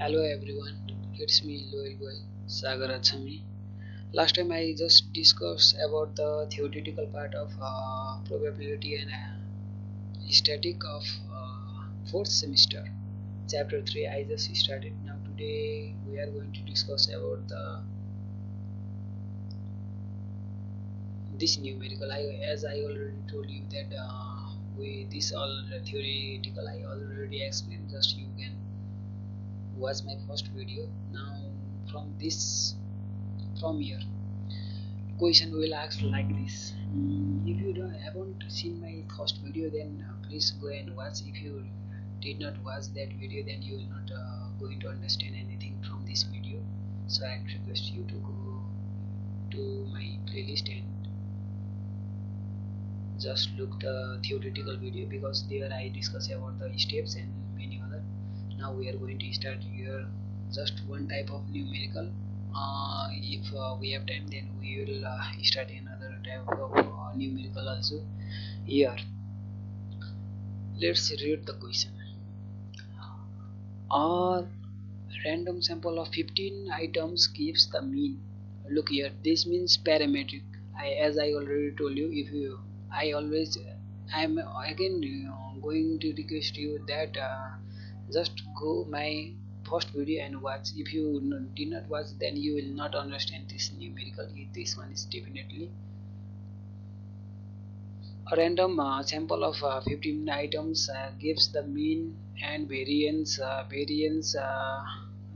Hello everyone, it's me Loyal Boy Sagar Achami. Last time I just discussed about the theoretical part of probability and static of fourth semester, chapter 3. I just started. Now today we are going to discuss about the this numerical. As I already told you that we this all theoretical I already explained. Just you can watch my first video. Now from here question will ask like this. If you haven't seen my first video, then please go and watch. If you did not watch that video, then you will not going to understand anything from this video. So I request you to go to my playlist and just look the theoretical video, because there I discuss about the steps and many other. Now we are going to start here just one type of numerical. If we have time, then we will start another type of numerical also. Here let's read the question. A random sample of 15 items gives the mean. Look here, this means parametric. As I already told you, if you I'm again going to request you that just go my first video and watch. If you did not watch, then you will not understand this numerical. This one is definitely a random sample of 15 items gives the mean and variance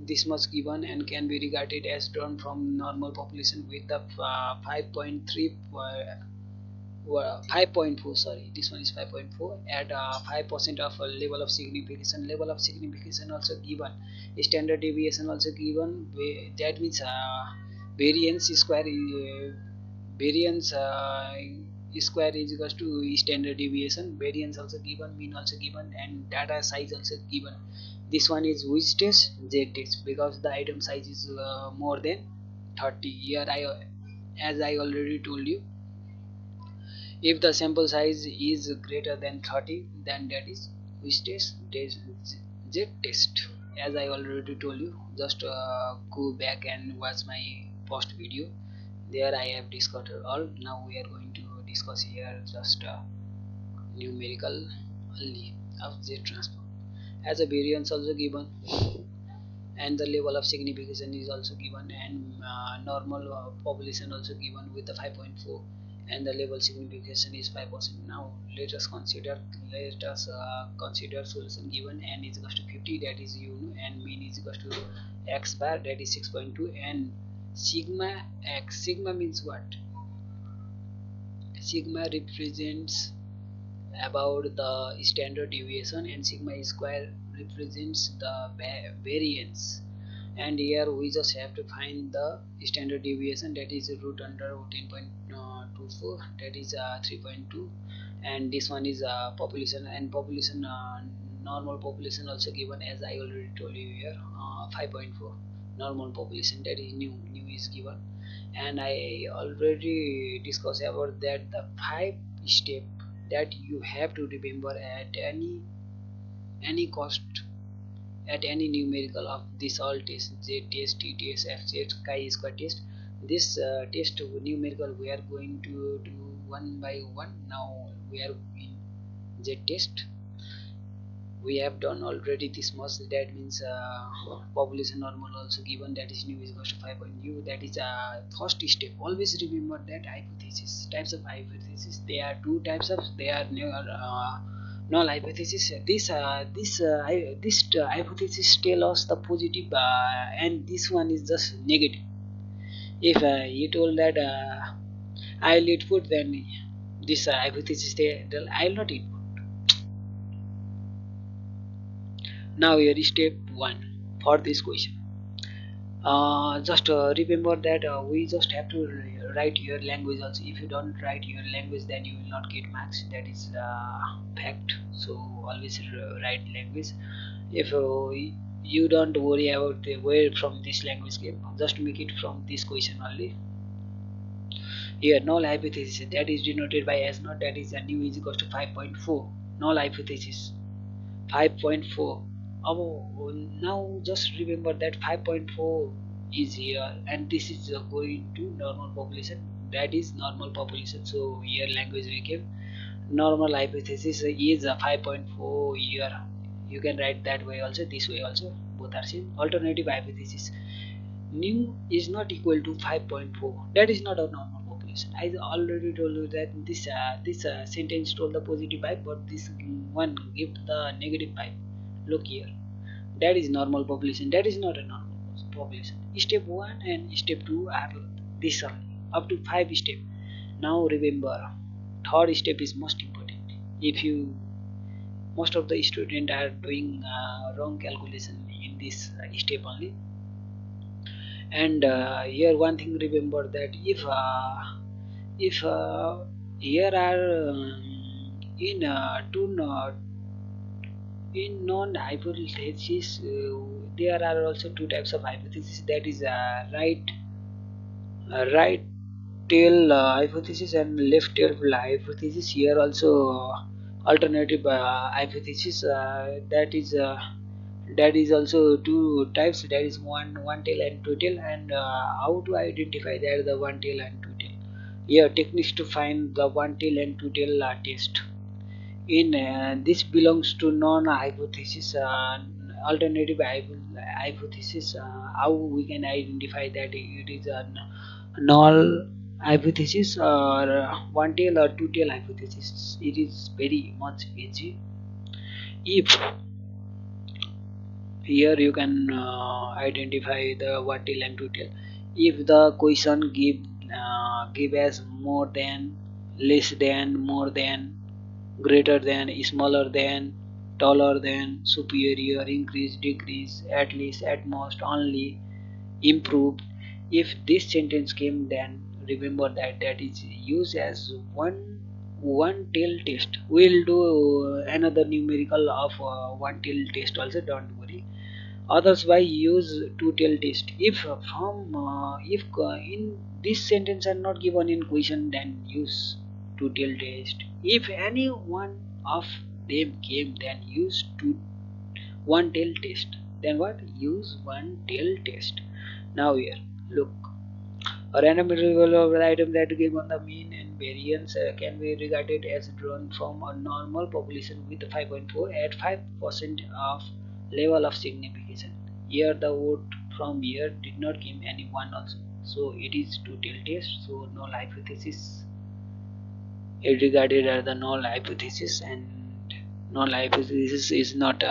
this much given, and can be regarded as drawn from normal population with the 5.3 5.4, sorry, this one is 5.4 at 5% of level of signification. Level of signification also given, standard deviation also given. That means variance square variance square is equals to standard deviation. Variance also given, mean also given, and data size also given. This one is which test? Z test, because the item size is more than 30. Here as I already told you, if the sample size is greater than 30, then that is which test? Z test. As I already told you, just go back and watch my first video. There I have discussed all. Now we are going to discuss here just numerical only of Z transform. As a variance also given, and the level of signification is also given, and normal population also given with the 5.4, and the level signification is 5%. Now let us consider solution given n is equals to 50, that is and mean is equals to x bar, that is 6.2, and sigma x. Sigma means what? Sigma represents about the standard deviation, and sigma square represents the variance. And here we just have to find the standard deviation, that is root under 10.24, that is 3.2, and this one is population, and population normal population also given, as I already told you here, 5.4 normal population, that is new is given. And I already discussed about that the 5 step that you have to remember at any cost, at any numerical of this all test, Z test, T test, F test, chi-square test. This test numerical we are going to do one by one. Now we are in Z test. We have done already this much. That means population normal also given, that is nu is equals to 5.u. That is first step. Always remember that hypothesis. Types of hypothesis, there are two types of, they are null hypothesis. This hypothesis tell us the positive, and this one is just negative. If you told that I'll eat food, then this hypothesis tell I'll not eat. Now here is step 1 for this question. Just remember that we just have to write your language also. If you don't write your language, then you will not get marks. That is fact. So always write language. If you don't worry about where from this language came, just make it from this question only. Here null hypothesis, that is denoted by S naught, that is nu is equals to 5.4. Null hypothesis 5.4 Now just remember that 5.4 is here, and this is going to normal population, that is normal population. So here language became normal hypothesis is a 5.4 year. You can write that way also, this way also, both are same. Alternative hypothesis, new is not equal to 5.4, that is not a normal population. I already told you that this sentence told the positive vibe, but this one give the negative vibe. Look here, that is normal population, that is not a normal population. Step 1 and step 2 are this only, up to 5 step. Now remember, third step is most important. If you, most of the student are doing wrong calculation in this step only. And here one thing remember, that if here are in two in non-hypothesis, there are also two types of hypothesis, that is right tail hypothesis and left tail hypothesis. Here also alternative hypothesis, that is also two types, that is one tail and two tail. And how to identify that the one tail and two tail? Here techniques to find the one tail and two tail test. In this belongs to non-hypothesis, alternative hypothesis. How we can identify that it is a null hypothesis or one tail or two tail hypothesis? It is very much easy. If here you can identify the one tail and two tail, if the question give as more than, less than, more than, greater than, smaller than, taller than, superior, increase, decrease, at least, at most, only, improved. If this sentence came, then remember that that is used as one tail test. We'll do another numerical of one tail test also, don't worry. Others by use two tail test. If from if in this sentence are not given in question, then use two tail test. If any one of them came, then use two one tail test. Then what? Use one tail test. Now here, look, a random retrieval of the item that given the mean and variance can be regarded as drawn from a normal population with 5.4 at 5% of level of signification. Here the vote from here did not give any one also. So it is two tail test. So null hypothesis, it regarded as the null hypothesis, and null hypothesis is not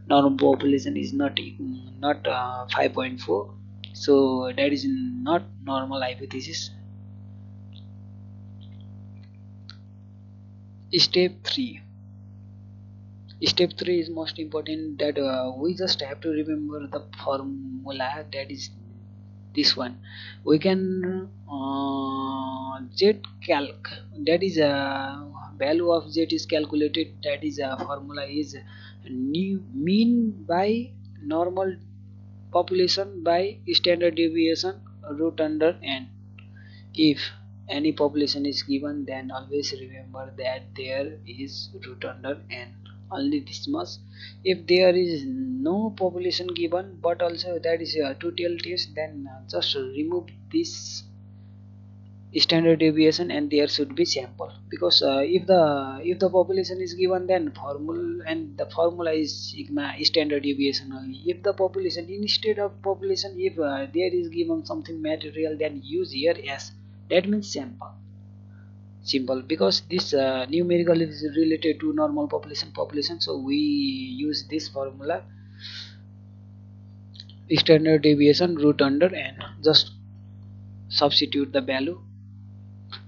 normal population is not 5.4, so that is not normal hypothesis. Step 3, step 3 is most important, that we just have to remember the formula, that is this one. We can z calc, that is value of z is calculated, that is formula is mean by normal population by standard deviation root under n. If any population is given, then always remember that there is root under n, only this much. If there is no population given, but also that is a two tail test, then just remove this standard deviation and there should be sample. Because if the population is given, then formula, and the formula is sigma standard deviation only. If the population, instead of population, if there is given something material, then use here s, that means sample. Simple, because this numerical is related to normal population, so we use this formula, standard deviation root under n. Just substitute the value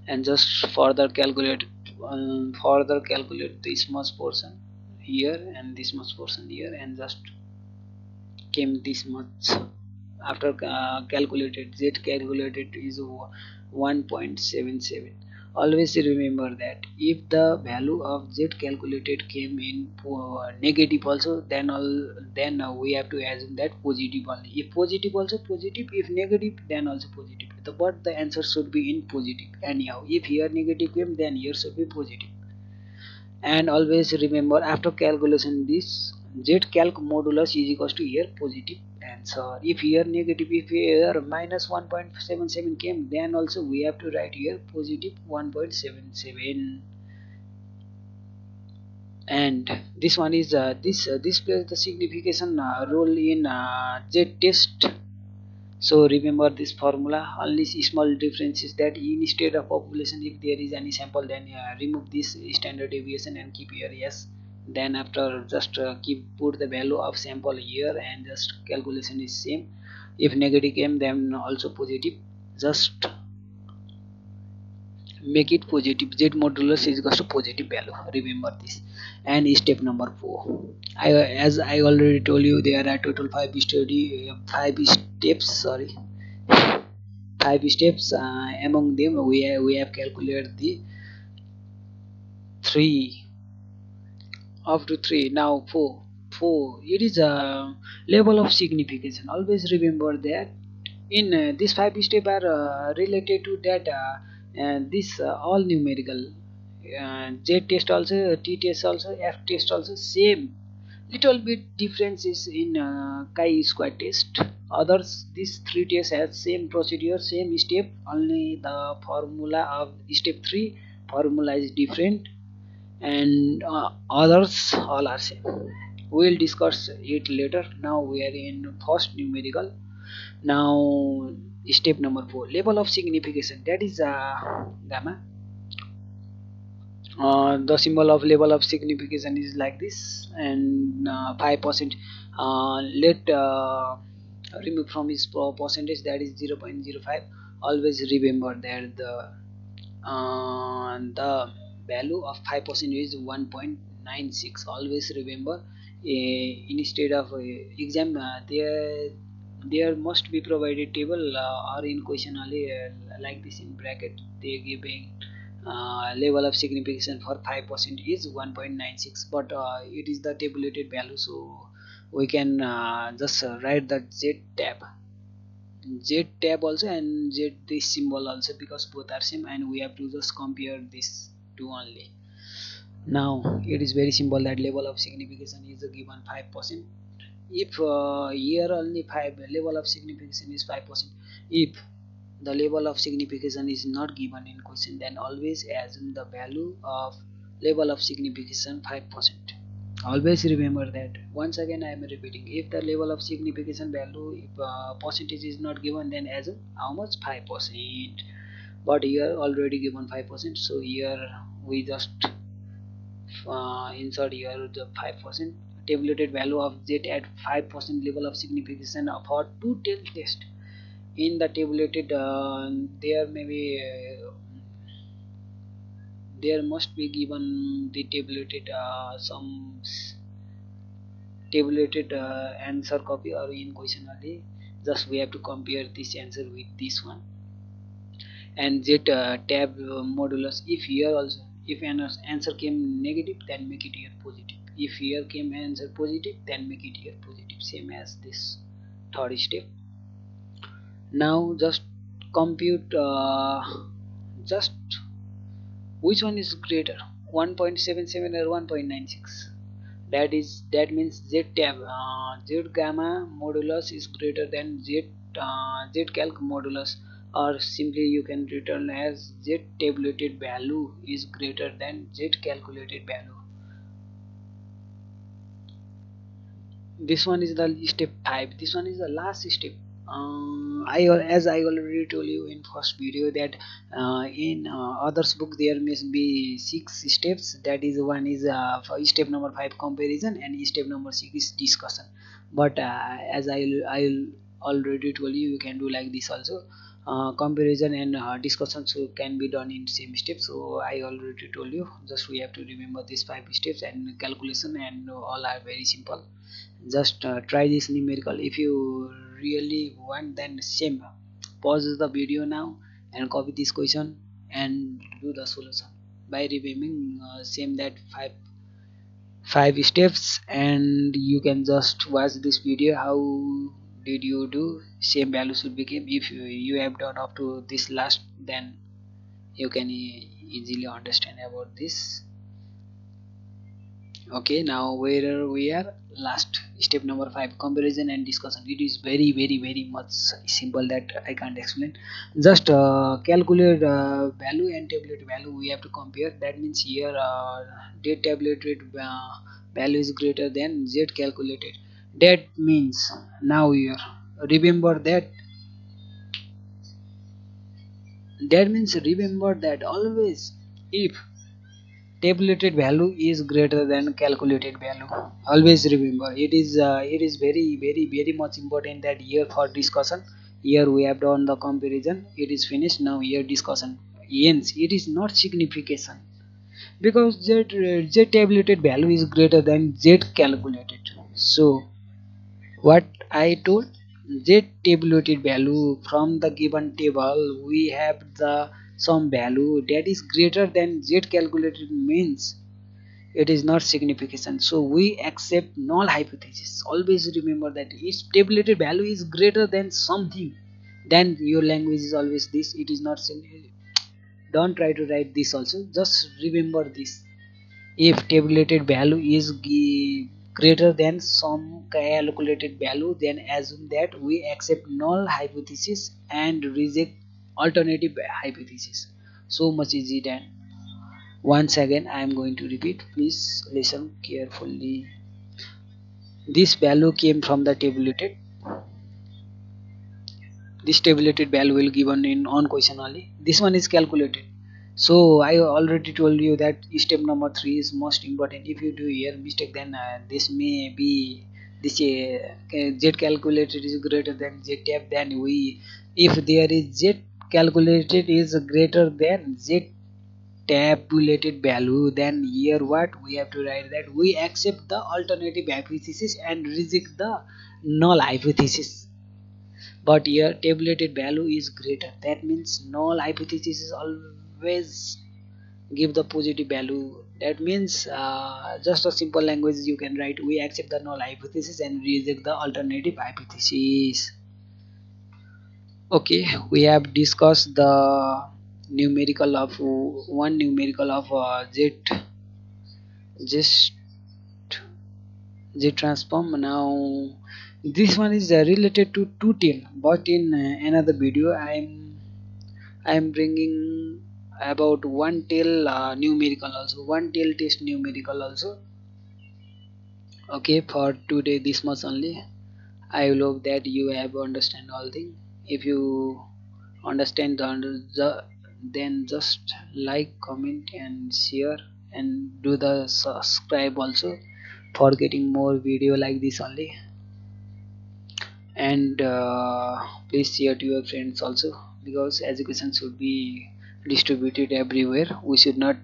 and just further calculate this much portion here and this much portion here, and just came this much. After calculated, z calculated is 1.77. Always remember that if the value of z calculated came in negative also, then we have to assume that positive only. If positive, also positive. If negative, then also positive. But the answer should be in positive anyhow. If here negative came, then here should be positive. And always remember, after calculation zcalc modulus is equals to here positive answer. If here negative, if here minus 1.77 came, then also we have to write here positive 1.77. And this one is this plays the signification role in z test. So remember this formula. Only small difference is that instead of population, if there is any sample, then remove this standard deviation and keep here yes. Then after just keep put the value of sample here and just calculation is same. If negative came, then also positive. Just make it positive. Z modulus is equals to positive value. Remember this. And step number 4. As I already told you, there are total 5 steps. Sorry, 5 steps. Among them, we have calculated the 3 up to 3. Now 4. It is a level of signification. Always remember that in these 5 steps are related to that and this all numerical z test also, t test also, f test also same. Little bit difference is in chi-square test. Others, these 3 tests has same procedure, same step. Only the formula of step 3 formula is different, and others all are same. We'll discuss it later. Now we are in first numerical. Now step number 4, level of signification, that is gamma. The symbol of level of signification is like this, and 5% let remove from his percentage, that is 0.05. Always remember that the value of 5% is 1.96. always remember. Instead of exam, there must be provided table or in question only like this in bracket they giving level of signification for 5% is 1.96, but it is the tabulated value, so we can just write the z tab also and z this symbol also, because both are same, and we have to just compare this two only. Now it is very simple that level of signification is given 5%. If here only 5 level of signification is 5%, if the level of signification is not given in question, then always assume the value of level of signification 5%. Always remember that. Once again I am repeating, if the level of signification value, if percentage is not given, then assume how much, 5%. But here already given 5%, so here we just insert here the 5% tabulated value of z at 5% level of signification for 2 test. In the tabulated there may be there must be given the tabulated some tabulated answer copy or in question only. Just we have to compare this answer with this one. And z tab modulus, if here also, if an answer came negative, then make it here positive. If here came answer positive, then make it here positive, same as this third step. Now just compute just which one is greater, 1.77 or 1.96. That means z tab z gamma modulus is greater than z calc modulus, or simply you can return as z tabulated value is greater than z calculated value. This one is the step 5. This one is the last step. As I already told you in first video that in others book there must be 6 steps. That is, one is for step number 5 comparison, and step number 6 is discussion. But as I already told you, you can do like this also. Comparison and discussion so can be done in same step. So I already told you, just we have to remember these 5 steps, and calculation and all are very simple. Just try this numerical. If you really want, then same, pause the video now and copy this question and do the solution by remembering same that five steps, and you can just watch this video how did you do, same value should become. If you have done up to this last, then you can easily understand about this. Okay, now where we are, last step number 5, comparison and discussion. It is very much simple that I can't explain. Just calculate value and tabulated value we have to compare. That means here z tabulated value is greater than z calculated. That means now here remember that always if tabulated value is greater than calculated value, always remember it is very much important that here for discussion. Here we have done the comparison, it is finished. Now here discussion ends. It is not signification because z tabulated value is greater than z calculated. So what I told, z tabulated value from the given table we have the some value that is greater than z calculated means it is not signification, so we accept null hypothesis. Always remember that if tabulated value is greater than something, then your language is always this. It is not don't try to write this also, just remember this. If tabulated value is greater than some calculated value, then assume that we accept null hypothesis and reject alternative hypothesis. So much easy done. Once again I am going to repeat, please listen carefully. This value came from the tabulated. This tabulated value will given in on question only. This one is calculated. So I already told you that step number 3 is most important. If you do here mistake, then this may be this z calculated is greater than z tab, then we, if there is z calculated is greater than z tabulated value, then here what we have to write, that we accept the alternative hypothesis and reject the null hypothesis. But here tabulated value is greater, that means null hypothesis is always give the positive value. That means just a simple language you can write, we accept the null hypothesis and reject the alternative hypothesis. Okay, we have discussed the numerical of one numerical of z transform. Now this one is related to two tail, but in another video I am bringing about one tail numerical also, one tail test numerical also. Okay, for today this much only. I hope that you have understand all thing. If you understand then just like, comment and share, and do the subscribe also for getting more video like this only. And please share to your friends also, because education should be distributed everywhere. We should not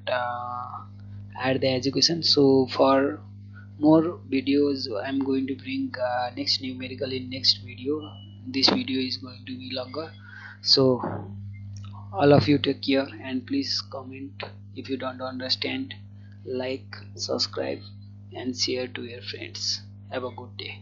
add the education. So for more videos I'm going to bring next numerical in next video. This video is going to be longer. So all of you take care, and please comment if you don't understand. Like, subscribe and share to your friends. Have a good day.